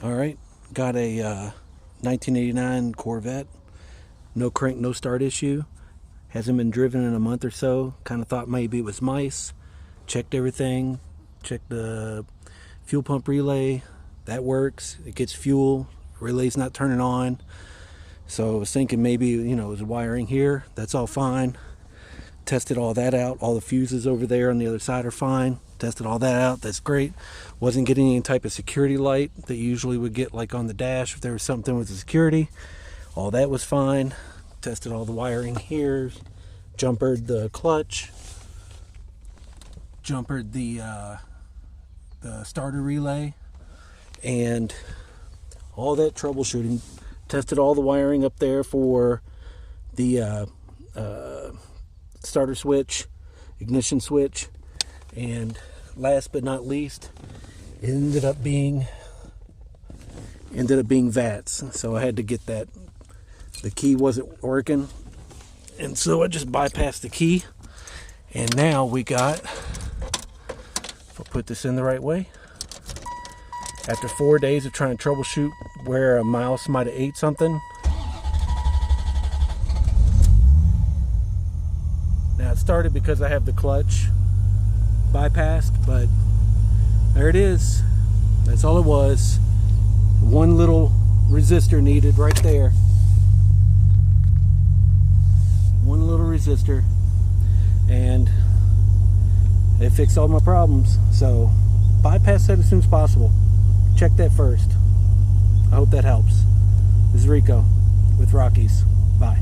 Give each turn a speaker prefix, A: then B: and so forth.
A: All right, got a 1989 Corvette. No crank, no start issue. Hasn't been driven in a month or so. Kind of thought maybe it was mice. Checked everything. Checked the fuel pump relay. That works. It gets fuel. Relay's not turning on. So I was thinking maybe, it was wiring here. That's all fine. Tested all that out. All the fuses over there on the other side are fine. Tested all that out. That's great. Wasn't getting any type of security light that you usually would get like on the dash if there was something with the security. All that was fine. Tested all the wiring here. Jumpered the clutch. Jumpered the starter relay. And all that troubleshooting. Tested all the wiring up there for the starter switch, ignition switch, and last but not least, it ended up being VATs. So I had to get that. The key wasn't working, and so I just bypassed the key. And now we got, if I put this in the right way, after 4 days of trying to troubleshoot where a mouse might have ate something. Now it started because I have the clutch bypassed, but there it is. That's all it was. One little resistor needed right there. One little resistor, and it fixed all my problems. So bypass that as soon as possible. Check that first. I hope that helps. This is Rico with Rockies. Bye.